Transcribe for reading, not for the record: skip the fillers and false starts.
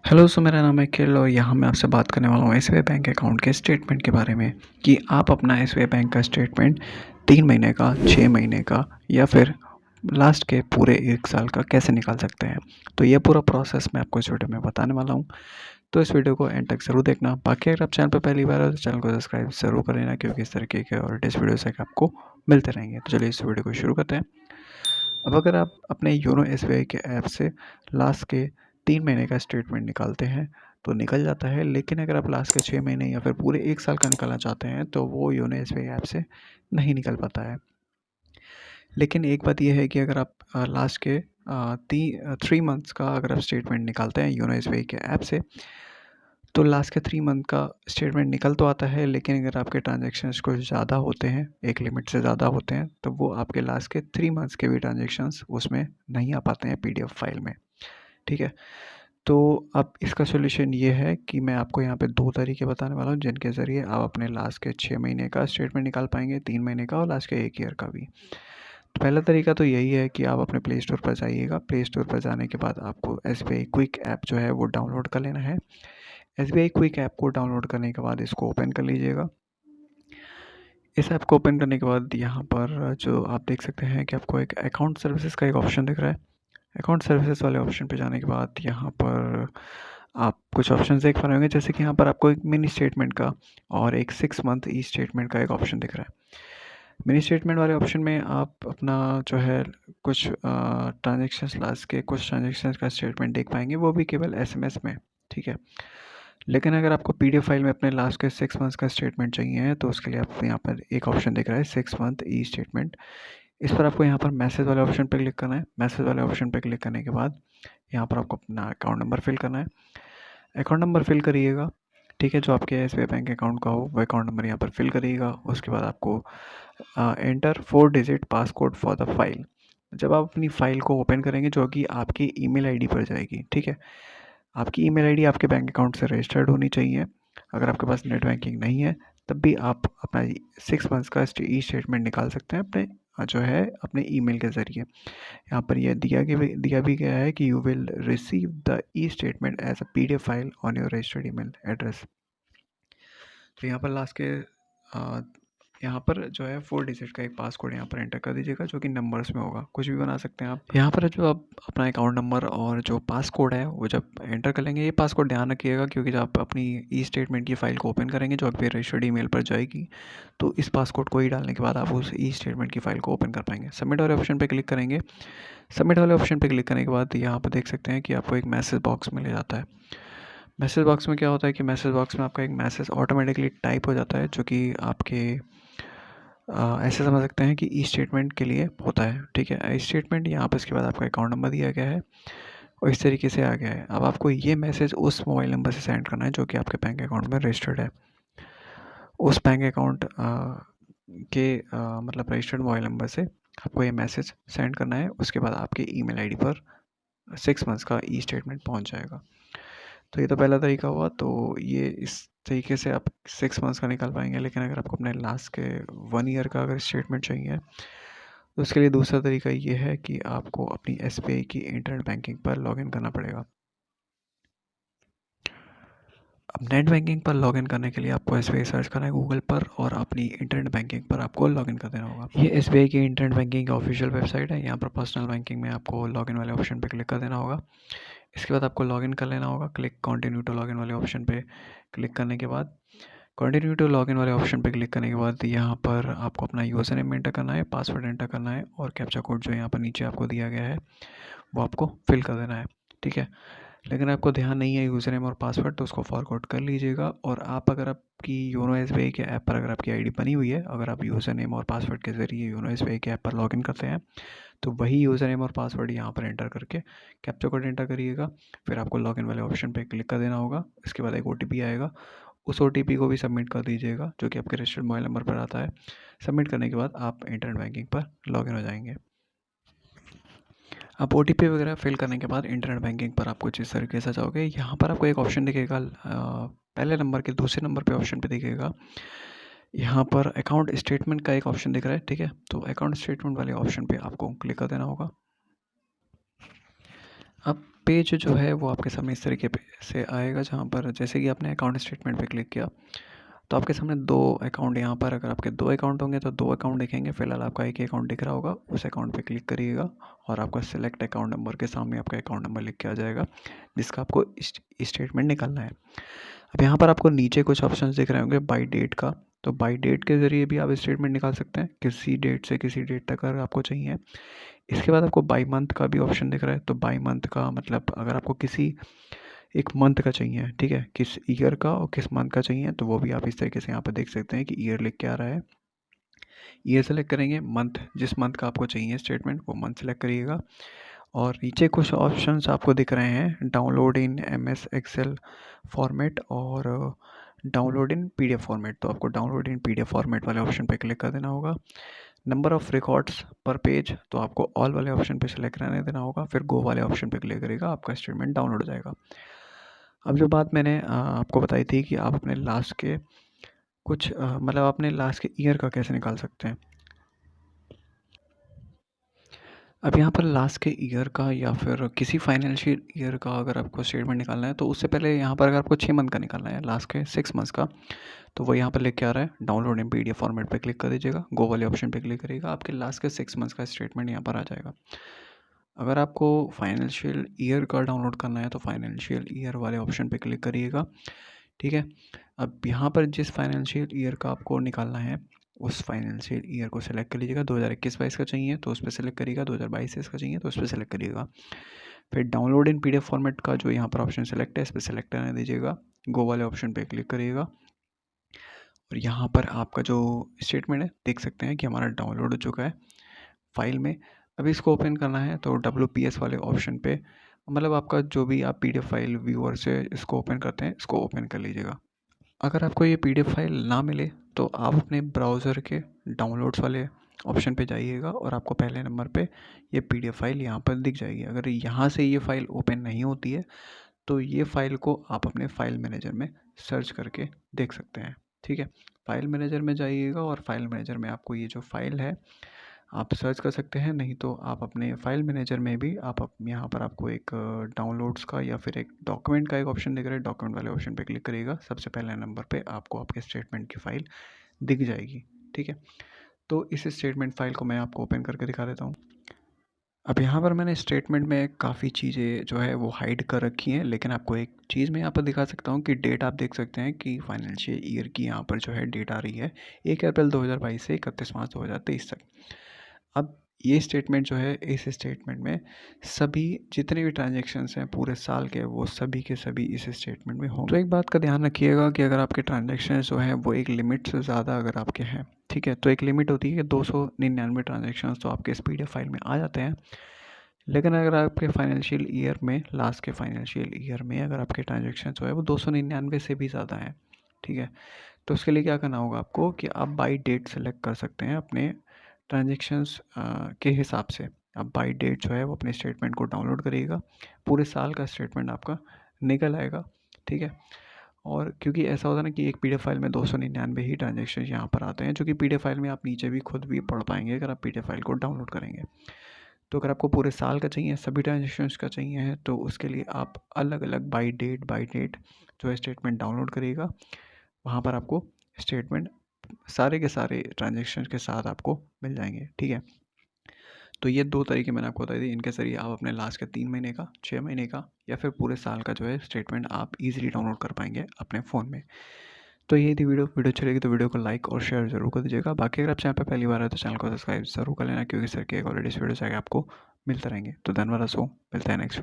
Hello मेरा नाम है अखिल और यहाँ मैं आपसे बात करने वाला हूँ एसबीआई बैंक अकाउंट के स्टेटमेंट के बारे में कि आप अपना एसबीआई बैंक का स्टेटमेंट 3 महीने का, 6 महीने का या फिर लास्ट के पूरे 1 साल का कैसे निकाल सकते हैं। तो ये पूरा प्रोसेस मैं आपको इस वीडियो में बताने वाला हूँ। तो इस वीडियो को एंड तक ज़रूर देखना। बाकी अगर आप चैनल पर पहली बार हो तो चैनल को सब्सक्राइब ज़रूर कर लेना, क्योंकि इस तरीके के और लेटेस्ट वीडियोस आपको मिलते रहेंगे। तो चलिए इस वीडियो को शुरू करते हैं। अब अगर आप अपने योनो एसबीआई के ऐप से लास्ट के 3 महीने का स्टेटमेंट निकालते हैं तो निकल जाता है, लेकिन अगर आप लास्ट के 6 महीने या फिर पूरे 1 साल का निकालना चाहते हैं तो वो योनो एसबीआई ऐप से नहीं निकल पाता है। लेकिन एक बात यह है कि अगर आप लास्ट के 3 मंथ्स का अगर आप स्टेटमेंट निकालते हैं योनो एसबीआई के ऐप से, तो लास्ट के 3 मंथ का स्टेटमेंट निकल तो आता है, लेकिन अगर आपके ट्रांजेक्शन्स कुछ ज़्यादा होते हैं, एक लिमिट से ज़्यादा होते हैं, तो वो आपके लास्ट के 3 मंथ्स के भी ट्रांजेक्शन्स उसमें नहीं आ पाते हैं पीडीएफ फाइल में। ठीक है, तो अब इसका सॉल्यूशन ये है कि मैं आपको यहाँ पे 2 तरीके बताने वाला हूँ जिनके ज़रिए आप अपने लास्ट के 6 महीने का स्टेटमेंट निकाल पाएंगे, 3 महीने का और लास्ट के 1 ईयर का भी। तो पहला तरीका तो यही है कि आप अपने प्ले स्टोर पर जाइएगा। प्ले स्टोर पर जाने के बाद आपको एसबीआई क्विक ऐप जो है वो डाउनलोड कर लेना है। एसबीआई क्विक ऐप को डाउनलोड करने के बाद इसको ओपन कर लीजिएगा। इस ऐप को ओपन करने के बाद यहाँ पर जो आप देख सकते हैं कि आपको एक अकाउंट सर्विसेज का एक ऑप्शन दिख रहा है। अकाउंट सर्विसेज वाले ऑप्शन पे जाने के बाद यहाँ पर आप कुछ ऑप्शन देख पा रहे होंगे, जैसे कि यहाँ पर आपको एक मिनी स्टेटमेंट का और एक 6 मंथ ई स्टेटमेंट का एक ऑप्शन दिख रहा है। मिनी स्टेटमेंट वाले ऑप्शन में आप अपना जो है कुछ ट्रांजेक्शन्स, लास्ट के कुछ ट्रांजेक्शन्स का स्टेटमेंट देख पाएंगे, वो भी केवल एसएमएस में। ठीक है, लेकिन अगर आपको पीडीएफ फाइल में अपने लास्ट के 6 मंथ्स का स्टेटमेंट चाहिए है तो उसके लिए आपको यहाँ पर एक ऑप्शन दिख रहा है 6 मंथ ई स्टेटमेंट। इस पर आपको यहाँ पर मैसेज वाले ऑप्शन पर क्लिक करना है। मैसेज वाले ऑप्शन पर क्लिक करने के बाद यहाँ पर आपको अपना अकाउंट नंबर फिल करना है। अकाउंट नंबर फिल करिएगा। ठीक है, जो आपके एसबीआई बैंक अकाउंट का हो वो अकाउंट नंबर यहाँ पर फिल करिएगा। उसके बाद आपको enter 4 digit passcode for the file. जब आप अपनी फ़ाइल को ओपन करेंगे जो कि आपकी ईमेल आईडी पर जाएगी। ठीक है, आपकी ईमेल आईडी आपके बैंक अकाउंट से रजिस्टर्ड होनी चाहिए। अगर आपके पास नेट बैंकिंग नहीं है तब भी आप अपना 6 मंथ्स का ई स्टेटमेंट निकाल सकते हैं अपने जो है अपने ईमेल के ज़रिए। यहाँ पर यह दिया भी गया है कि you will receive the e statement as a PDF file on your registered email address. तो यहाँ पर लास्ट के यहाँ पर जो है 4 डिजिट का एक पासकोड यहाँ पर एंटर कर दीजिएगा, जो कि नंबर्स में होगा, कुछ भी बना सकते हैं आप। यहाँ पर जो आप अपना अकाउंट नंबर और जो पासकोड है वो जब एंटर कर लेंगे, ये पासकोड ध्यान रखिएगा, क्योंकि जब आप अपनी ई स्टेटमेंट की फ़ाइल को ओपन करेंगे जो आपके रजिस्टर्ड ईमेल पर जाएगी, तो इस पासकोड को ही डालने के बाद आप उस ई स्टेटमेंट की फ़ाइल को ओपन कर पाएंगे। सबमिट वाले ऑप्शन पर क्लिक करेंगे। सबमिट वाले ऑप्शन पर क्लिक करने के बाद यहाँ पर देख सकते हैं कि आपको एक मैसेज बॉक्स मिल जाता है। मैसेज बॉक्स में क्या होता है कि मैसेज बॉक्स में आपका एक मैसेज ऑटोमेटिकली टाइप हो जाता है, जो कि आपके ऐसे समझ सकते हैं कि ई स्टेटमेंट के लिए होता है। ठीक है, ई स्टेटमेंट यहाँ पर इसके बाद आपका अकाउंट नंबर दिया गया है और इस तरीके से आ गया है। अब आपको ये मैसेज उस मोबाइल नंबर से सेंड करना है जो कि आपके बैंक अकाउंट में रजिस्टर्ड है। उस बैंक अकाउंट के मतलब रजिस्टर्ड मोबाइल नंबर से आपको ये मैसेज सेंड करना है। उसके बाद आपके ईमेल आईडी पर 6 मंथ्स का ई स्टेटमेंट पहुँच जाएगा। तो ये तो पहला तरीका हुआ। तो ये इस तरीके से आप 6 मंथ्स का निकाल पाएंगे। लेकिन अगर आपको अपने लास्ट के 1 ईयर का अगर स्टेटमेंट चाहिए तो उसके लिए दूसरा तरीका ये है कि आपको अपनी एसबीआई की इंटरनेट बैंकिंग पर लॉगिन करना पड़ेगा। अब नेट बैंकिंग पर लॉगिन करने के लिए आपको एसबीआई सर्च करना है गूगल पर और अपनी इंटरनेट बैंकिंग पर आपको लॉगिन कर देना होगा। ये एसबीआई की इंटरनेट बैंकिंग की ऑफिशियल वेबसाइट है। यहाँ पर पर्सनल बैंकिंग में आपको लॉगिन वाले ऑप्शन पर क्लिक कर देना होगा। इसके बाद आपको लॉगिन कर लेना होगा। क्लिक कंटिन्यू टू लॉगिन वाले ऑप्शन पे क्लिक करने के बाद कंटिन्यू टू लॉगिन वाले ऑप्शन पे क्लिक करने के बाद यहाँ पर आपको अपना यूज़र नेम एंटर करना है, पासवर्ड एंटर करना है और कैप्चा कोड जो यहाँ पर नीचे आपको दिया गया है वो आपको फिल कर देना है। ठीक है, लेकिन आपको ध्यान नहीं है यूज़र नेम और पासवर्ड तो उसको फॉरगॉट कर लीजिएगा। और आप अगर आपकी योनो एसबीआई के ऐप पर अगर आपकी आईडी बनी हुई है, अगर आप यूज़र नेम और पासवर्ड के ज़रिए योनो एसबीआई के ऐप पर लॉगिन करते हैं तो वही यूज़र नेम और पासवर्ड यहाँ पर एंटर करके कैप्चा कोड एंटर करिएगा। फिर आपको लॉगिन वाले ऑप्शन पे क्लिक कर देना होगा। इसके बाद एक ओटीपी आएगा, उस ओटीपी को भी सबमिट कर दीजिएगा जो कि आपके रजिस्टर्ड मोबाइल नंबर पर आता है। सबमिट करने के बाद आप इंटरनेट बैंकिंग पर लॉगिन हो जाएंगे। आप ओटीपी वगैरह फिल करने के बाद इंटरनेट बैंकिंग पर आप कुछ इस तरीके से जाओगे। यहाँ पर आपको एक ऑप्शन दिखेगा, पहले नंबर के दूसरे नंबर पे ऑप्शन पे दिखेगा, यहाँ पर अकाउंट स्टेटमेंट का एक ऑप्शन दिख रहा है। ठीक है, तो अकाउंट स्टेटमेंट वाले ऑप्शन पे आपको क्लिक कर देना होगा। अब पेज जो है वो आपके सामने इस तरीके से आएगा, जहाँ पर जैसे कि आपने अकाउंट स्टेटमेंट पे क्लिक किया तो आपके सामने दो अकाउंट, यहाँ पर अगर आपके दो अकाउंट होंगे तो दो अकाउंट दिखेंगे। फिलहाल आपका एक ही अकाउंट दिख रहा होगा, उस अकाउंट पे क्लिक करिएगा और आपका सेलेक्ट अकाउंट नंबर के सामने आपका अकाउंट नंबर लिख के आ जाएगा, जिसका आपको स्टेटमेंट निकालना है। अब यहाँ पर आपको नीचे कुछ ऑप्शन दिख रहे होंगे बाई डेट का, तो बाई डेट के ज़रिए भी आप स्टेटमेंट निकाल सकते हैं, किसी डेट से किसी डेट तक अगर आपको चाहिए। इसके बाद आपको बाई मंथ का भी ऑप्शन दिख रहा है, तो बाई मंथ का मतलब अगर आपको किसी एक मंथ का चाहिए, ठीक है, किस ईयर का और किस मंथ का चाहिए, तो वो भी आप इस तरीके से यहाँ पर देख सकते हैं कि ईयर लिख के आ रहा है। ईयर सेलेक्ट करेंगे, मंथ जिस मंथ का आपको चाहिए स्टेटमेंट वो मंथ सेलेक्ट करिएगा। और नीचे कुछ ऑप्शंस आपको दिख रहे हैं, download in MS Excel format और डाउनलोड इन पीडीएफ फॉर्मेट। तो आपको डाउनलोड इन पीडीएफ फॉर्मेट वाले ऑप्शन पे क्लिक कर देना होगा। Number of records per page, तो आपको ऑल वाले ऑप्शन पे सेलेक्ट रहने देना होगा, फिर गो वाले ऑप्शन पे क्लिक करेगा, आपका स्टेटमेंट डाउनलोड हो जाएगा। अब जो बात मैंने आपको बताई थी कि आप अपने लास्ट के कुछ मतलब अपने लास्ट के ईयर का कैसे निकाल सकते हैं। अब यहाँ पर लास्ट के ईयर का या फिर किसी फाइनेंशियल ईयर का अगर आपको स्टेटमेंट निकालना है, तो उससे पहले यहाँ पर अगर आपको 6 मंथ का निकालना है, लास्ट के 6 मंथ्स का, तो वो यहाँ पर लिख के आ रहा है डाउनलोड इन पीडीएफ फॉर्मेट पे क्लिक कर दीजिएगा, गो वाले ऑप्शन पे क्लिक करिएगा, आपके लास्ट के 6 मंथ्स का स्टेटमेंट यहाँ पर आ जाएगा। अगर आपको फाइनेंशियल ईयर का डाउनलोड करना है तो फाइनेंशियल ईयर वाले ऑप्शन पे क्लिक करिएगा, ठीक है। अब यहाँ पर जिस फाइनेंशियल ईयर का आपको निकालना है उस फाइनेंशियल ईयर को सेलेक्ट कर लीजिएगा। 2021-22 का चाहिए तो उस पर सेलेक्ट करिएगा, 2022-23 का चाहिए तो उस पर सेलेक्ट करिएगा। फिर डाउनलोड इन पीडीएफ फॉर्मेट का जो यहाँ पर ऑप्शन सेलेक्ट है, इस पर सेलेक्ट करने दीजिएगा, गो वाले ऑप्शन पे क्लिक करिएगा और यहाँ पर आपका जो स्टेटमेंट है देख सकते हैं कि हमारा डाउनलोड हो चुका है फाइल में। अभी इसको ओपन करना है तो WPS वाले ऑप्शन पे, मतलब आपका जो भी आप पीडीएफ फाइल व्यूअर से इसको ओपन करते हैं, इसको ओपन कर लीजिएगा। अगर आपको ये पीडीएफ फाइल ना मिले तो आप अपने ब्राउज़र के डाउनलोड्स वाले ऑप्शन पे जाइएगा और आपको पहले नंबर पे ये पीडीएफ फाइल यहाँ पर दिख जाएगी। अगर यहाँ से ये फ़ाइल ओपन नहीं होती है तो ये फ़ाइल को आप अपने फ़ाइल मैनेजर में सर्च करके देख सकते हैं, ठीक है। फ़ाइल मैनेजर में जाइएगा और फाइल मैनेजर में आपको ये जो फ़ाइल है आप सर्च कर सकते हैं, नहीं तो आप अपने फ़ाइल मैनेजर में भी आप यहाँ पर आपको एक डाउनलोड्स का या फिर एक डॉक्यूमेंट का एक ऑप्शन दिख रहा है, डॉक्यूमेंट वाले ऑप्शन पे क्लिक करिएगा, सबसे पहले नंबर पे आपको आपके स्टेटमेंट की फ़ाइल दिख जाएगी, ठीक है। तो इस स्टेटमेंट फ़ाइल को मैं आपको ओपन करके दिखा देता हूँ। अब यहाँ पर मैंने स्टेटमेंट में काफ़ी चीज़ें जो है वो हाइड कर रखी हैं, लेकिन आपको एक चीज़ मैं यहाँ पर दिखा सकता हूँ कि डेट आप देख सकते हैं कि फाइनेंशियल ईयर की यहाँ पर जो है डेट आ रही है 1 अप्रैल 2022 से 31 मार्च 2023 तक। अब ये स्टेटमेंट जो है, इस स्टेटमेंट में सभी जितने भी ट्रांजैक्शंस हैं पूरे साल के, वो सभी के सभी इस स्टेटमेंट में होंगे। तो एक बात का ध्यान रखिएगा कि अगर आपके ट्रांजैक्शंस जो हैं वो एक लिमिट से ज़्यादा अगर आपके हैं, ठीक है, तो एक लिमिट होती है कि 299 ट्रांजैक्शंस तो आपके इस पीडीएफ फाइल में आ जाते हैं। लेकिन अगर आपके फाइनेंशियल ईयर में, लास्ट के फाइनेंशियल ईयर में अगर आपके ट्रांजैक्शन जो है वो 299 से भी ज़्यादा हैं, ठीक है, तो उसके लिए क्या करना होगा आपको कि आप बाई डेट सेलेक्ट कर सकते हैं अपने ट्रांजैक्शंस के हिसाब से। आप बाई डेट जो है वो अपने स्टेटमेंट को डाउनलोड करिएगा, पूरे साल का स्टेटमेंट आपका निकल आएगा, ठीक है। और क्योंकि ऐसा होता है ना कि एक पीडीएफ फाइल में 299 ही ट्रांजैक्शन यहाँ पर आते हैं, जो कि पीडीएफ फाइल में आप नीचे भी खुद भी पढ़ पाएंगे अगर आप पीडीएफ फाइल को डाउनलोड करेंगे। तो अगर आपको पूरे साल का चाहिए, सभी ट्रांजेक्शन्स का चाहिए है, तो उसके लिए आप अलग अलग बाई डेट जो है स्टेटमेंट डाउनलोड करिएगा। वहाँ पर आपको स्टेटमेंट सारे के सारे ट्रांजेक्शन के साथ आपको मिल जाएंगे, ठीक है। तो ये दो तरीके मैंने आपको बताई थी, इनके ज़रिए आप अपने लास्ट के 3 महीने का, 6 महीने का या फिर पूरे साल का जो है स्टेटमेंट आप ईजिली डाउनलोड कर पाएंगे अपने फ़ोन में। तो यही थी वीडियो अच्छी लगी तो वीडियो को लाइक और शेयर जरूर कर दीजिएगा। बाकी अगर आप चैनल पर पहली बार है तो चैनल को सब्सक्राइब जरूर कर लेना, क्योंकि सर के एक और लेटेस्ट वीडियोस आगे आपको मिलते रहेंगे। तो धन्यवाद, मिलते हैं नेक्स्ट